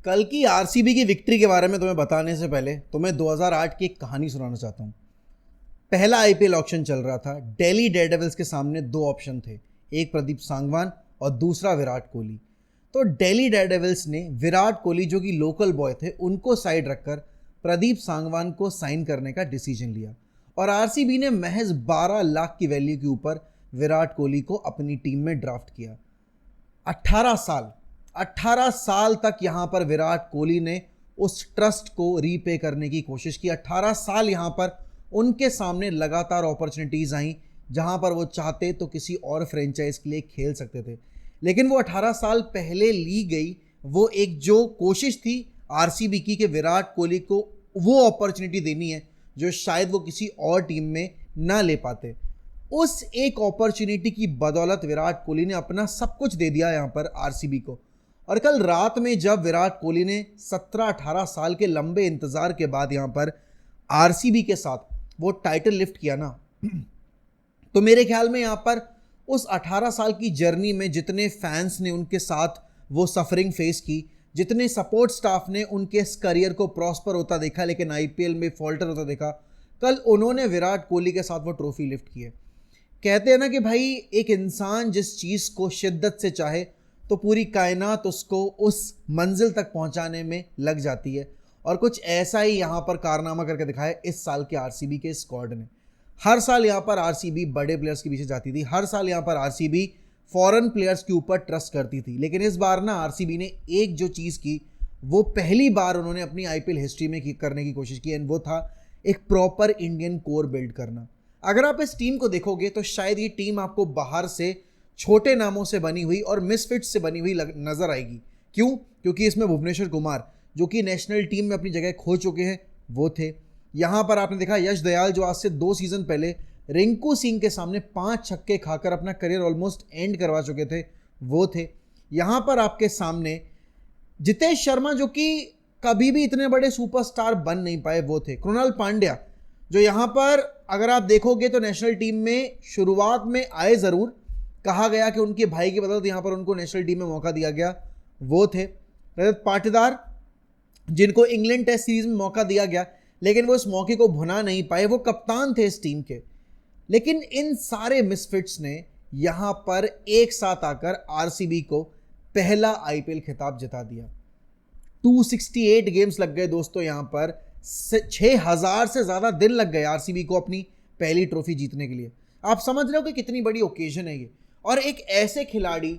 कल की आरसीबी की विक्ट्री के बारे में तुम्हें बताने से पहले तुम्हें 2008 की एक कहानी सुनाना चाहता हूँ। पहला आईपीएल ऑक्शन चल रहा था। दिल्ली डेयरडेविल्स के सामने दो ऑप्शन थे, एक प्रदीप सांगवान और दूसरा विराट कोहली। तो दिल्ली डेयरडेविल्स ने विराट कोहली जो कि लोकल बॉय थे उनको साइड रखकर प्रदीप सांगवान को साइन करने का डिसीजन लिया और आरसीबी ने महज 12 लाख की वैल्यू के ऊपर विराट कोहली को अपनी टीम में ड्राफ्ट किया। 18 साल तक यहां पर विराट कोहली ने उस ट्रस्ट को रीपे करने की कोशिश की। 18 साल यहां पर उनके सामने लगातार अपॉर्चुनिटीज आई जहां पर वो चाहते तो किसी और फ्रेंचाइज के लिए खेल सकते थे, लेकिन वो 18 साल पहले ली गई वो एक जो कोशिश थी आरसीबी की कि विराट कोहली को वो अपॉर्चुनिटी देनी है जो शायद वो किसी और टीम में ना ले पाते। उस एक अपॉर्चुनिटी की बदौलत विराट कोहली ने अपना सब कुछ दे दिया यहां पर आरसीबी को। और कल रात में जब विराट कोहली ने 17-18 साल के लंबे इंतजार के बाद यहां पर आरसीबी के साथ वो टाइटल लिफ्ट किया ना, तो मेरे ख्याल में यहां पर उस 18 साल की जर्नी में जितने फैंस ने उनके साथ वो सफरिंग फेस की, जितने सपोर्ट स्टाफ ने उनके इस करियर को प्रॉस्पर होता देखा लेकिन आईपीएल में फॉल्टर होता देखा, कल उन्होंने विराट कोहली के साथ वो ट्रॉफी लिफ्ट की है। कहते हैं ना कि भाई एक इंसान जिस चीज़ को शिद्दत से चाहे तो पूरी कायनात उसको उस मंजिल तक पहुंचाने में लग जाती है, और कुछ ऐसा ही यहाँ पर कारनामा करके दिखाया इस साल के आरसीबी के स्क्वाड ने। हर साल यहाँ पर आरसीबी बड़े प्लेयर्स के पीछे जाती थी, हर साल यहाँ पर आरसीबी फॉरेन प्लेयर्स के ऊपर ट्रस्ट करती थी, लेकिन इस बार ना आरसीबी ने एक जो चीज़ की वो पहली बार उन्होंने अपनी आईपीएल हिस्ट्री में करने की कोशिश की, एंड वो था एक प्रॉपर इंडियन कोर बिल्ड करना। अगर आप इस टीम को देखोगे तो शायद ये टीम आपको बाहर से छोटे नामों से बनी हुई और मिसफिट से बनी हुई नजर आएगी। क्यों? क्योंकि इसमें भुवनेश्वर कुमार जो कि नेशनल टीम में अपनी जगह खो चुके हैं वो थे। यहाँ पर आपने देखा यश दयाल जो आज से 2 सीजन पहले रिंकू सिंह के सामने 5 छक्के खाकर अपना करियर ऑलमोस्ट एंड करवा चुके थे, वो थे। यहाँ पर आपके सामने जितेश शर्मा जो कि कभी भी इतने बड़े सुपरस्टार बन नहीं पाए, वो थे। कृणाल पांड्या जो यहाँ पर अगर आप देखोगे तो नेशनल टीम में शुरुआत में आए ज़रूर, कहा गया कि उनके भाई की बदौलत यहाँ पर उनको नेशनल टीम में मौका दिया गया, वो थे। रजत पाटीदार जिनको इंग्लैंड टेस्ट सीरीज में मौका दिया गया लेकिन वो इस मौके को भुना नहीं पाए, वो कप्तान थे इस टीम के। लेकिन इन सारे मिसफिट्स ने यहाँ पर एक साथ आकर आरसीबी को पहला आईपीएल खिताब जिता दिया। 268 गेम्स लग गए दोस्तों, यहाँ पर 6000 से ज़्यादा दिन लग गए आरसीबी को अपनी पहली ट्रॉफी जीतने के लिए। आप समझ रहे हो कि कितनी बड़ी ओकेजन है ये, और एक ऐसे खिलाड़ी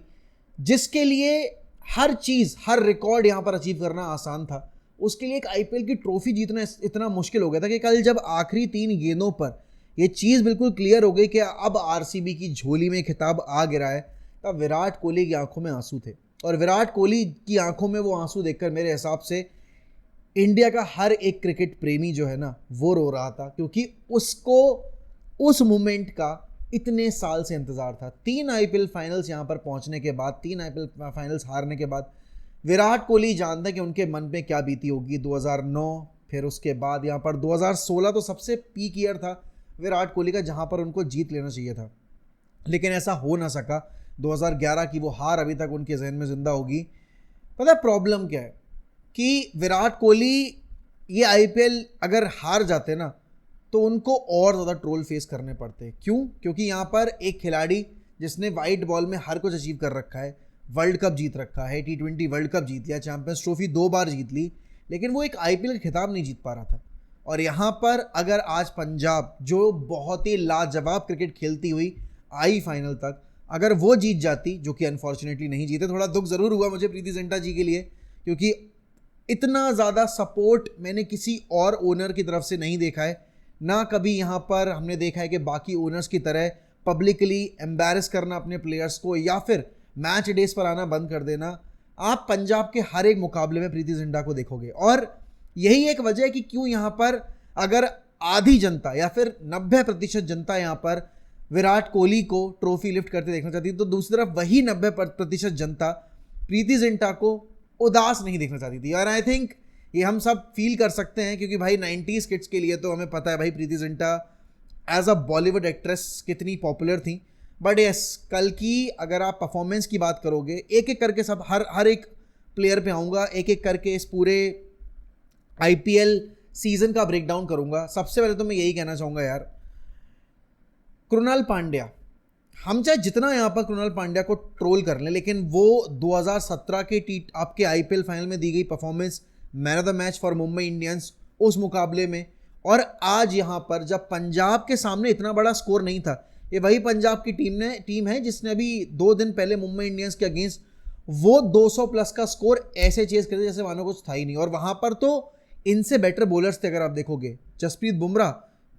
जिसके लिए हर चीज़ हर रिकॉर्ड यहाँ पर अचीव करना आसान था, उसके लिए एक आईपीएल की ट्रॉफी जीतना इतना मुश्किल हो गया था कि कल जब आखिरी 3 गेंदों पर ये चीज़ बिल्कुल क्लियर हो गई कि अब आरसीबी की झोली में खिताब आ गिरा है, तब विराट कोहली की आंखों में आंसू थे। और विराट कोहली की आंखों में वो आंसू देखकर मेरे हिसाब से इंडिया का हर एक क्रिकेट प्रेमी जो है ना वो रो रहा था, क्योंकि उसको उस मोमेंट का इतने साल से इंतजार था। 3 आईपीएल फाइनल्स यहाँ पर पहुँचने के बाद, 3 आईपीएल फाइनल्स हारने के बाद विराट कोहली जानता है कि उनके मन पे क्या बीती होगी। 2009, फिर उसके बाद यहाँ पर 2016 तो सबसे पीक ईयर था विराट कोहली का, जहाँ पर उनको जीत लेना चाहिए था, लेकिन ऐसा हो ना सका। 2011 की वो हार अभी तक उनके जहन में जिंदा होगी। पता है प्रॉब्लम क्या है कि विराट कोहली ये आईपीएल अगर हार जाते ना तो उनको और ज़्यादा ट्रोल फेस करने पड़ते। क्यों? क्योंकि यहाँ पर एक खिलाड़ी जिसने वाइट बॉल में हर कुछ अचीव कर रखा है, वर्ल्ड कप जीत रखा है, T20 वर्ल्ड कप जीत लिया, चैंपियंस ट्रॉफी 2 बार जीत ली, लेकिन वो एक आईपीएल का खिताब नहीं जीत पा रहा था। और यहाँ पर अगर आज पंजाब जो बहुत ही लाजवाब क्रिकेट खेलती हुई आई फाइनल तक, अगर वो जीत जाती, जो कि अनफॉर्चुनेटली नहीं जीते, थोड़ा दुख ज़रूर हुआ मुझे प्रीति जिंटा जी के लिए, क्योंकि इतना ज़्यादा सपोर्ट मैंने किसी और ओनर की तरफ से नहीं देखा है। ना कभी यहाँ पर हमने देखा है कि बाकी ओनर्स की तरह पब्लिकली एम्बैरस करना अपने प्लेयर्स को या फिर मैच डेज पर आना बंद कर देना। आप पंजाब के हर एक मुकाबले में प्रीति जिंटा को देखोगे, और यही एक वजह है कि क्यों यहाँ पर अगर आधी जनता या फिर 90% जनता यहाँ पर विराट कोहली को ट्रॉफी लिफ्ट करते देखना चाहती है, तो दूसरी तरफ वही 90% जनता प्रीति जिंटा को उदास नहीं देखना चाहती थी। और आई थिंक ये हम सब फील कर सकते हैं, क्योंकि भाई 90s किड्स के लिए तो हमें पता है भाई Preity Zinta as a Bollywood actress कितनी पॉपुलर थी। बट यस, कल की अगर आप परफॉर्मेंस की बात करोगे, एक एक करके सब हर एक प्लेयर पे आऊँगा, एक एक करके इस पूरे आईपीएल सीजन का ब्रेकडाउन करूँगा। सबसे पहले तो मैं यही कहना चाहूँगा यार, कृणाल पांड्या, हम चाहे जितना यहाँ पर कृणाल पांड्या को ट्रोल कर लें, लेकिन वो 2017 के आपके आईपीएल फाइनल में दी गई performance, man of the match for Mumbai Indians उस मुकाबले में, और आज यहाँ पर जब पंजाब के सामने इतना बड़ा स्कोर नहीं था, ये वही पंजाब की टीम है जिसने अभी 2 दिन पहले मुंबई इंडियंस के अगेंस्ट वो 200 प्लस का स्कोर ऐसे चेज करे जैसे मानो कुछ था ही नहीं। और वहाँ पर तो इनसे बेटर बॉलर्स थे, अगर आप देखोगे जसप्रीत बुमराह,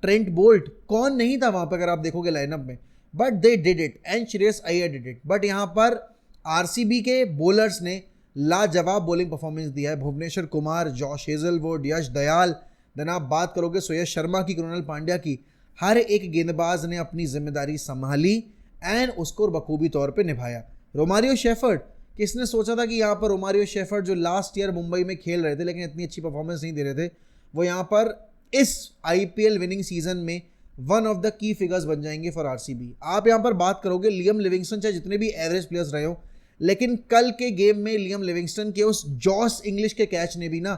ट्रेंट बोल्ट, कौन नहीं था वहाँ पर अगर आप देखोगे लाइनअप में, but they did it and Shreyas Iyer did it. But यहाँ पर आरसीबी के बॉलर्स ने लाजवाब बॉलिंग परफॉर्मेंस दिया है। भुवनेश्वर कुमार, जॉश हेजलवुड, यश दयाल, देन आप बात करोगे सुयश शर्मा की, कृणाल पांड्या की, हर एक गेंदबाज ने अपनी जिम्मेदारी संभाली एंड उसको बखूबी तौर पे निभाया। रोमारियो शेफर्ड, किसने सोचा था कि यहाँ पर रोमारियो शेफर्ड जो लास्ट ईयर मुंबई में खेल रहे थे लेकिन इतनी अच्छी परफॉर्मेंस नहीं दे रहे थे, वो यहाँ पर इस आईपीएल विनिंग सीजन में one of the key figures बन जाएंगे फॉर आरसीबी। आप यहाँ पर बात करोगे लियम लिविंगस्टन, चाहे जितने भी एवरेज प्लेयर्स रहे हो, लेकिन कल के गेम में लियम लिविंगस्टन के उस जॉश इंग्लिश के कैच ने भी ना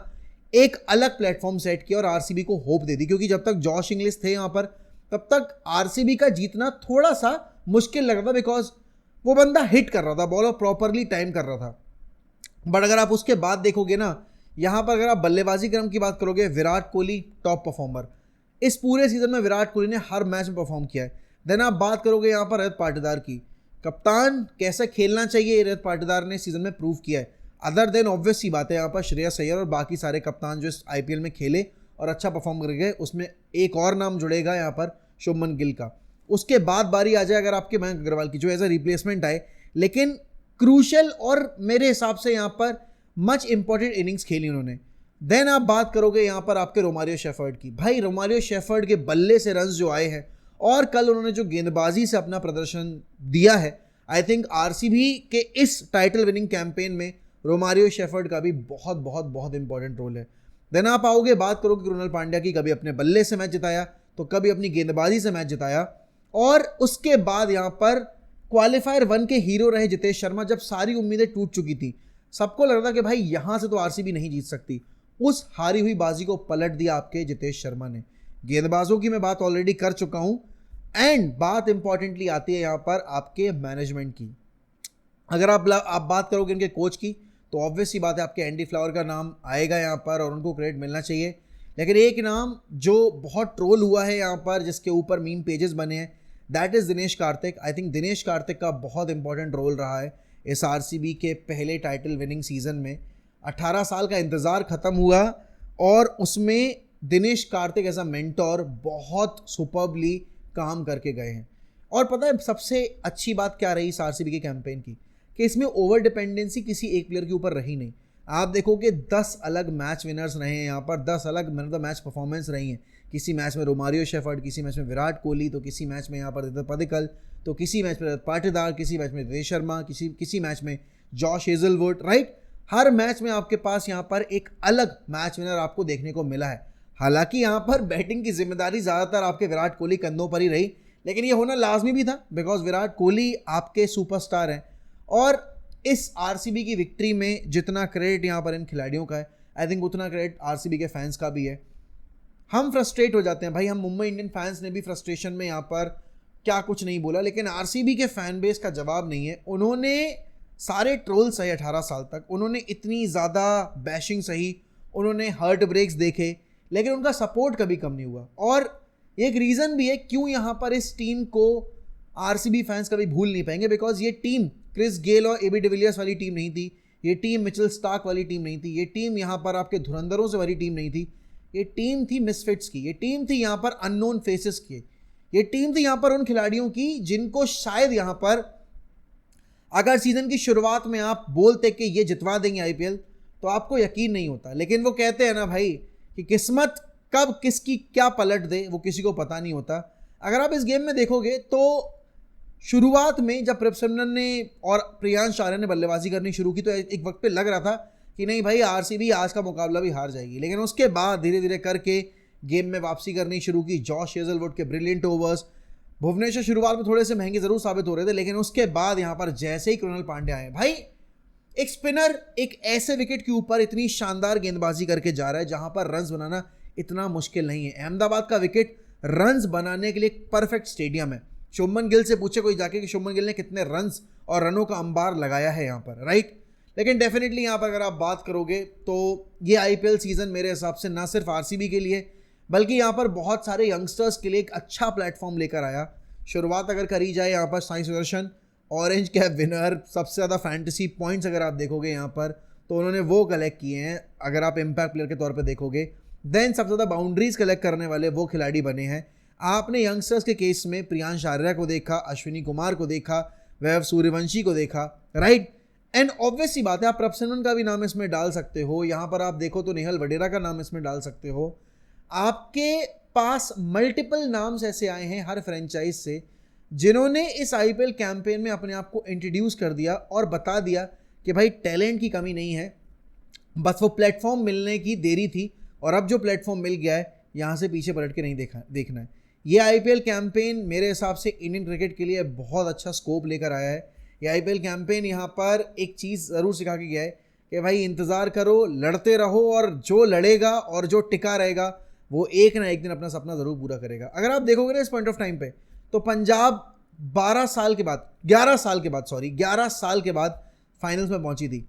एक अलग प्लेटफॉर्म सेट किया और आरसीबी को होप दे दी, क्योंकि जब तक जॉश इंग्लिश थे यहाँ पर तब तक आरसीबी का जीतना थोड़ा सा मुश्किल लग रहा था, बिकॉज वो बंदा हिट कर रहा था बॉल और प्रॉपरली टाइम कर रहा था। बट अगर आप उसके बाद देखोगे ना, यहाँ पर अगर आप बल्लेबाजी क्रम की बात करोगे, विराट कोहली टॉप परफॉर्मर, इस पूरे सीजन में विराट कोहली ने हर मैच में परफॉर्म किया है। देन आप बात करोगे यहाँ पर रजत पाटीदार की, कप्तान कैसे खेलना चाहिए रजत पाटीदार ने सीजन में प्रूव किया है। अदर देन ऑब्वियस सी बात है यहाँ पर श्रेयस अय्यर और बाकी सारे कप्तान जो इस आईपीएल में खेले और अच्छा परफॉर्म कर गए, उसमें एक और नाम जुड़ेगा यहाँ पर शुभमन गिल का। उसके बाद बारी आ जाए अगर आपके मयंक अग्रवाल की, जो एज अ रिप्लेसमेंट आए, लेकिन क्रूशल और मेरे हिसाब से यहाँ पर मच इंपॉर्टेंट इनिंग्स खेली उन्होंने। देन आप बात करोगे यहाँ पर आपके रोमारियो शेफर्ड की, भाई रोमारियो शेफर्ड के बल्ले से रन्स जो आए हैं और कल उन्होंने जो गेंदबाजी से अपना प्रदर्शन दिया है, आई थिंक आरसीबी के इस टाइटल विनिंग कैंपेन में रोमारियो शेफर्ड का भी बहुत बहुत बहुत इंपॉर्टेंट रोल है। देन आप आओगे बात करोगे कृणाल पांड्या की, कभी अपने बल्ले से मैच जिताया तो कभी अपनी गेंदबाजी से मैच जिताया, और उसके बाद यहाँ पर क्वालिफायर 1 के हीरो रहे जितेश शर्मा। जब सारी उम्मीदें टूट चुकी थी, सबको लग रहा था कि भाई यहाँ से तो आरसीबी नहीं जीत सकती, उस हारी हुई बाजी को पलट दिया आपके जितेश शर्मा ने। गेंदबाजों की मैं बात ऑलरेडी कर चुका हूँ, एंड बात इंपॉर्टेंटली आती है यहाँ पर आपके मैनेजमेंट की। अगर आप बात करोगे इनके कोच की, तो ऑब्वियस सी बात है आपके एंडी फ्लावर का नाम आएगा यहाँ पर और उनको क्रेडिट मिलना चाहिए। लेकिन एक नाम जो बहुत ट्रोल हुआ है यहाँ पर, जिसके ऊपर मीम पेजेस बने हैं, that is Dinesh Karthik. I think Dinesh Karthik का बहुत इंपॉर्टेंट रोल रहा है इस आरसीबी के पहले टाइटल विनिंग सीजन में। 18 साल का इंतज़ार ख़त्म हुआ और उसमें Dinesh Karthik as a mentor बहुत सुपर्बली काम करके गए हैं। और पता है सबसे अच्छी बात क्या रही इस आरसीबी के कैंपेन की, कि इसमें ओवर डिपेंडेंसी किसी एक प्लेयर के ऊपर रही नहीं। आप देखोगे 10 अलग मैच विनर्स रहे हैं यहाँ पर, 10 अलग man of the match performance रही हैं। किसी मैच में रोमारियो शेफर्ड, किसी मैच में विराट कोहली, तो किसी मैच में यहाँ पर दिनेश पडिक्कल, तो किसी मैच में पाटीदार, किसी मैच में दिनेश शर्मा, किसी मैच में जॉश हेजलवुड, राइट। हर मैच में आपके पास यहाँ पर एक अलग मैच विनर आपको देखने को मिला है। हालांकि यहाँ पर बैटिंग की जिम्मेदारी ज़्यादातर आपके विराट कोहली कंधों पर ही रही, लेकिन ये होना लाजमी भी था, बिकॉज विराट कोहली आपके सुपरस्टार हैं। और इस आरसीबी की विक्ट्री में जितना क्रेडिट यहाँ पर इन खिलाड़ियों का है, आई थिंक उतना क्रेडिट आरसीबी के फैंस का भी है। हम फ्रस्ट्रेट हो जाते हैं भाई, हम मुंबई इंडियन फैंस ने भी फ्रस्ट्रेशन में यहाँ पर क्या कुछ नहीं बोला, लेकिन आरसीबी के फैन बेस का जवाब नहीं है। उन्होंने सारे ट्रोल सही 18 साल तक, उन्होंने इतनी ज़्यादा बैशिंग सही, उन्होंने हर्ट ब्रेक्स देखे, लेकिन उनका सपोर्ट कभी कम नहीं हुआ। और एक रीज़न भी है क्यों यहाँ पर इस टीम को आरसीबी फैंस कभी भूल नहीं पाएंगे, बिकॉज ये टीम क्रिस गेल और एबी डिविलियर्स वाली टीम नहीं थी, ये टीम मिचेल स्टार्क वाली टीम नहीं थी, ये टीम यहाँ पर आपके धुरंधरों से वाली टीम नहीं थी, ये टीम थी मिसफिट्स की, ये टीम थी यहाँ पर अननोन फेसेस की, ये टीम थी यहाँ पर उन खिलाड़ियों की जिनको शायद यहाँ पर अगर सीजन की शुरुआत में आप बोलते कि ये जितवा देंगे आईपीएल, तो आपको यकीन नहीं होता। लेकिन वो कहते हैं ना भाई कि किस्मत कब किसकी क्या पलट दे वो किसी को पता नहीं होता। अगर आप इस गेम में देखोगे तो शुरुआत में जब प्रभसिमरन ने और प्रियांश आर्य ने बल्लेबाजी करनी शुरू की, तो एक वक्त पे लग रहा था कि नहीं भाई आरसीबी आज का मुकाबला भी हार जाएगी, लेकिन उसके बाद धीरे धीरे करके गेम में वापसी करनी शुरू की। जॉश हेजलवुड के ब्रिलियंट ओवर्स, भुवनेश्वर शुरुआत में थोड़े से महंगे जरूर साबित हो रहे थे, लेकिन उसके बाद यहाँ पर जैसे ही कृणाल पांड्या आए, भाई एक स्पिनर एक ऐसे विकेट के ऊपर इतनी शानदार गेंदबाजी करके जा रहा है जहां पर रन्स बनाना इतना मुश्किल नहीं है। अहमदाबाद का विकेट रन्स बनाने के लिए एक परफेक्ट स्टेडियम है। शुभमन गिल से पूछे कोई जाके कि शुभमन गिल ने कितने रन्स और रनों का अंबार लगाया है यहाँ पर, राइट। लेकिन डेफिनेटली यहाँ पर अगर आप बात करोगे तो ये आईपीएल सीजन मेरे हिसाब से ना सिर्फ आरसीबी के लिए बल्कि यहाँ पर बहुत सारे यंगस्टर्स के लिए एक अच्छा प्लेटफॉर्म लेकर आया। शुरुआत अगर करी जाए यहाँ पर Sai Sudarshan orange cap winner, सबसे ज़्यादा फैंटेसी पॉइंट्स अगर आप देखोगे यहाँ पर तो उन्होंने वो कलेक्ट किए हैं। अगर आप इम्पैक्ट प्लेयर के तौर पे देखोगे देन सबसे ज़्यादा बाउंड्रीज कलेक्ट करने वाले वो खिलाड़ी बने हैं। आपने यंगस्टर्स के केस में प्रियांश आर्या को देखा, अश्विनी कुमार को देखा, वैभव सूर्यवंशी को देखा, राइट। एंड ऑब्वियस सी बात है आप प्रभसिमरन का भी नाम इसमें डाल सकते हो। यहाँ पर आप देखो तो नेहल वडेरा का नाम इसमें डाल सकते हो। आपके पास मल्टीपल नाम्स ऐसे आए हैं हर फ्रेंचाइज से जिन्होंने इस आईपीएल कैंपेन में अपने आप को इंट्रोड्यूस कर दिया और बता दिया कि भाई टैलेंट की कमी नहीं है, बस वो प्लेटफॉर्म मिलने की देरी थी और अब जो प्लेटफॉर्म मिल गया है यहाँ से पीछे पलट के नहीं देखना है। ये आईपीएल कैंपेन मेरे हिसाब से इंडियन क्रिकेट के लिए बहुत अच्छा स्कोप लेकर आया है। ये आईपीएल कैंपेन यहाँ पर एक चीज़ ज़रूर सिखा के गया है कि भाई इंतज़ार करो, लड़ते रहो और जो लड़ेगा और जो टिका रहेगा वो एक ना एक दिन अपना सपना ज़रूर पूरा करेगा। अगर आप देखोगे ना इस पॉइंट ऑफ टाइम पे तो पंजाब 11 साल के बाद फाइनल्स में पहुंची थी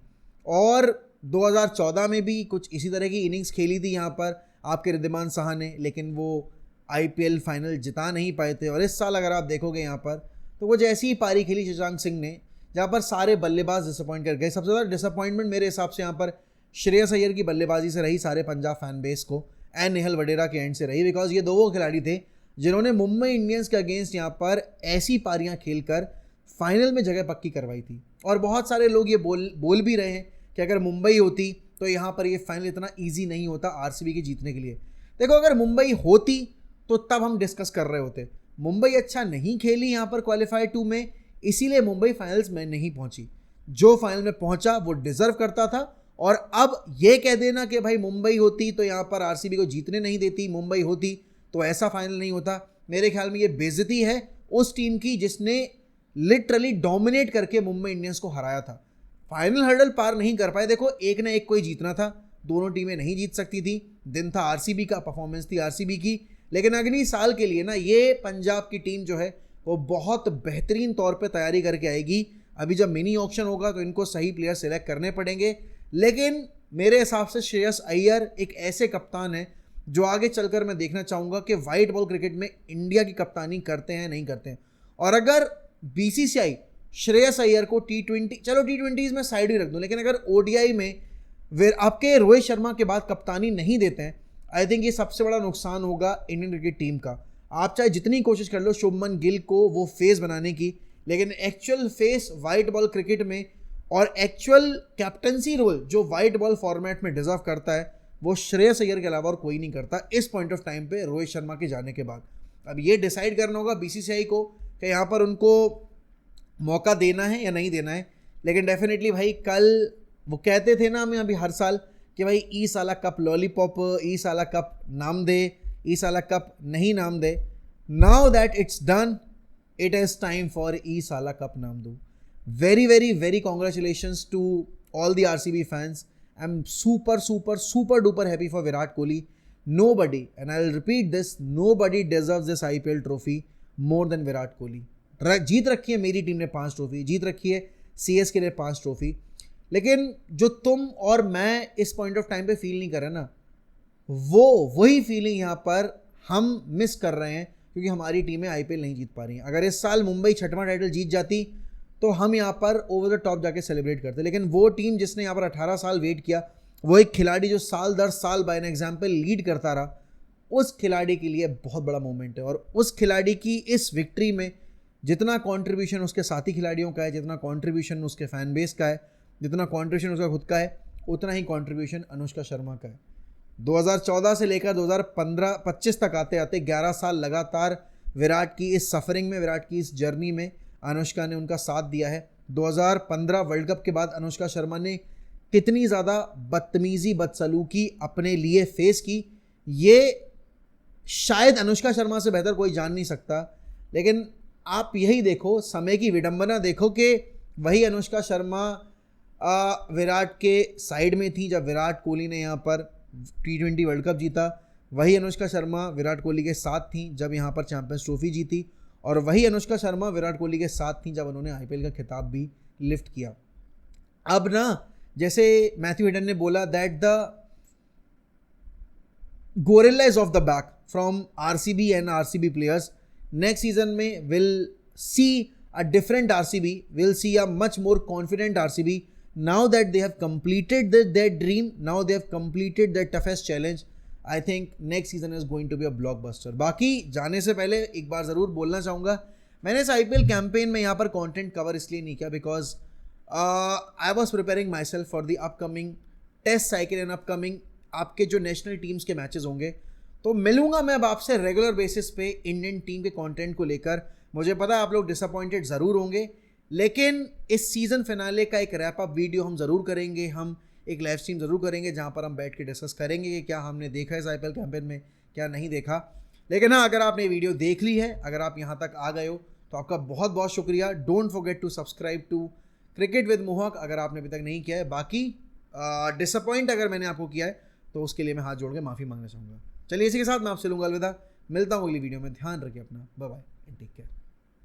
और 2014 में भी कुछ इसी तरह की इनिंग्स खेली थी यहाँ पर आपके रिद्धिमान साहा ने, लेकिन वो आईपीएल फाइनल जिता नहीं पाए थे। और इस साल अगर आप देखोगे यहाँ पर तो वो जैसी ही पारी खेली शशांक सिंह ने जहाँ पर सारे बल्लेबाज डिसअपॉइंट कर गए। सबसे ज़्यादा डिसअपॉइंटमेंट मेरे हिसाब से यहाँ पर श्रेयस अय्यर की बल्लेबाजी से रही सारे पंजाब फैन बेस को, एंड नेहल वडेरा के एंड से रही, बिकॉज ये दो वो खिलाड़ी थे जिन्होंने मुंबई इंडियंस के अगेंस्ट यहाँ पर ऐसी पारियाँ खेलकर फाइनल में जगह पक्की करवाई थी। और बहुत सारे लोग ये बोल भी रहे हैं कि अगर मुंबई होती तो यहाँ पर ये फाइनल इतना ईजी नहीं होता आरसीबी के जीतने के लिए। देखो अगर मुंबई होती तो तब हम डिस्कस कर रहे होते। मुंबई अच्छा नहीं खेली यहाँ पर क्वालिफाई 2 में, इसीलिए मुंबई फाइनल्स में नहीं पहुंची। जो फाइनल में पहुंचा वो डिजर्व करता था। और अब ये कह देना कि भाई मुंबई होती तो यहाँ पर आरसीबी को जीतने नहीं देती, मुंबई होती तो ऐसा फाइनल नहीं होता, मेरे ख्याल में ये बेइज्जती है उस टीम की जिसने लिटरली डोमिनेट करके मुंबई इंडियंस को हराया था। फाइनल हर्डल पार नहीं कर पाए। देखो एक ना एक कोई जीतना था, दोनों टीमें नहीं जीत सकती थी। दिन था आरसीबी का, परफॉर्मेंस थी आरसीबी की, लेकिन अगली साल के लिए ना ये पंजाब की टीम जो है वो बहुत बेहतरीन तौर पे तैयारी करके आएगी। अभी जब मिनी ऑक्शन होगा तो इनको सही प्लेयर सेलेक्ट करने पड़ेंगे, लेकिन मेरे हिसाब से श्रेयस अय्यर एक ऐसे कप्तान है जो आगे चलकर मैं देखना चाहूँगा कि वाइट बॉल क्रिकेट में इंडिया की कप्तानी करते हैं नहीं करते हैं। और अगर बीसीसीआई श्रेयस अय्यर को T20, चलो T20s में साइड ही रख दूँ, लेकिन अगर ओडीआई में आपके रोहित शर्मा के बाद कप्तानी नहीं देते हैं, आई थिंक ये सबसे बड़ा नुकसान होगा इंडियन क्रिकेट टीम का। आप चाहे जितनी कोशिश कर लो शुभमन गिल को वो फेस बनाने की, लेकिन actual face white ball cricket में और एक्चुअल कैप्टनसी रोल जो वाइट बॉल फॉर्मेट में डिजर्व करता है वो श्रेयस अय्यर के अलावा और कोई नहीं करता इस पॉइंट ऑफ टाइम पे रोहित शर्मा के जाने के बाद। अब ये डिसाइड करना होगा बीसीसीआई को कि यहाँ पर उनको मौका देना है या नहीं देना है। लेकिन डेफिनेटली भाई कल वो कहते थे ना हमें अभी हर साल कि भाई ई साला कप लॉलीपॉप, ई साला कप नाम दे, ई साला कप नहीं नाम दे। Now that it's done, it is time for ई साला कप नाम दो। Very very very congratulations to all the RCB fans. I am super duper happy for Virat Kohli. Nobody, and I'll repeat this, nobody deserves this IPL trophy more than Virat Kohli. जीत रखी है मेरी team ने 5 trophy, जीत रखी है CSK ने 5 trophy, लेकिन जो तुम और मैं इस पॉइंट ऑफ टाइम पे फील नहीं कर रहे ना, वही फीलिंग यहाँ पर हम मिस कर रहे हैं क्योंकि हमारी टीमें आईपीएल नहीं जीत पा रही हैं। अगर इस साल मुंबई 6वां टाइटल जीत जाती तो हम यहाँ पर ओवर द टॉप जाके सेलिब्रेट करते, लेकिन वो टीम जिसने यहाँ पर 18 साल वेट किया, वो एक खिलाड़ी जो साल दर साल बाय एन एग्जाम्पल लीड करता रहा, उस खिलाड़ी के लिए बहुत बड़ा मोमेंट है। और उस खिलाड़ी की इस विक्ट्री में जितना कंट्रीब्यूशन उसके साथी खिलाड़ियों का है, जितना कंट्रीब्यूशन उसके फैन बेस का है, जितना कंट्रीब्यूशन उसका खुद का है, उतना ही कंट्रीब्यूशन अनुष्का शर्मा का है। 2014 से लेकर 2015-25 तक आते आते 11 साल लगातार विराट की इस सफरिंग में, विराट की इस जर्नी में अनुष्का ने उनका साथ दिया है। 2015 वर्ल्ड कप के बाद अनुष्का शर्मा ने कितनी ज़्यादा बदतमीज़ी, बदसलूकी अपने लिए फेस की, ये शायद अनुष्का शर्मा से बेहतर कोई जान नहीं सकता। लेकिन आप यही देखो, समय की विडंबना देखो कि वही अनुष्का शर्मा विराट के साइड में थी जब विराट कोहली ने यहाँ पर T20 वर्ल्ड कप जीता, वही अनुष्का शर्मा विराट कोहली के साथ थी जब यहाँ पर चैंपियंस ट्रॉफी जीती, और वही अनुष्का शर्मा विराट कोहली के साथ थी जब उन्होंने IPL का खिताब भी लिफ्ट किया। अब ना जैसे मैथ्यू हेडन ने बोला that the gorilla is off the back from RCB and RCB players, next season में will see a different RCB, we'll see a much more confident RCB now that they have completed their dream, now they have completed their toughest challenge. I think next season is going to be a blockbuster. बाकी जाने से पहले एक बार ज़रूर बोलना चाहूँगा, मैंने इस IPL कैंपेन में यहाँ पर कंटेंट कवर इसलिए नहीं किया because I was preparing myself for the upcoming test cycle and upcoming आपके जो नेशनल टीम्स के मैचेस होंगे। तो मिलूंगा मैं अब आपसे रेगुलर बेसिस पे इंडियन टीम के कंटेंट को लेकर। मुझे पता है आप लोग डिसअपॉइंटेड ज़रूर होंगे, लेकिन इस सीज़न फिनाले का एक रैप अप वीडियो हम ज़रूर करेंगे, हम एक लाइव स्ट्रीम ज़रूर करेंगे जहाँ पर हम बैठ के डिस्कस करेंगे कि क्या हमने देखा है इस IPL कैंपेन में, क्या नहीं देखा। लेकिन हाँ, अगर आपने वीडियो देख ली है, अगर आप यहाँ तक आ गए हो तो आपका बहुत बहुत शुक्रिया। Don't forget to subscribe to cricket with Mohak अगर आपने अभी तक नहीं किया है। बाकी डिसअपॉइंट अगर मैंने आपको किया है तो उसके लिए मैं हाथ जोड़ के माफ़ी मांगना चाहूँगा। चलिए इसी के साथ मैं आपसे लूँगा अलविदा, मिलता हूँ अगली वीडियो में। ध्यान रखिए अपना, bye bye and take care.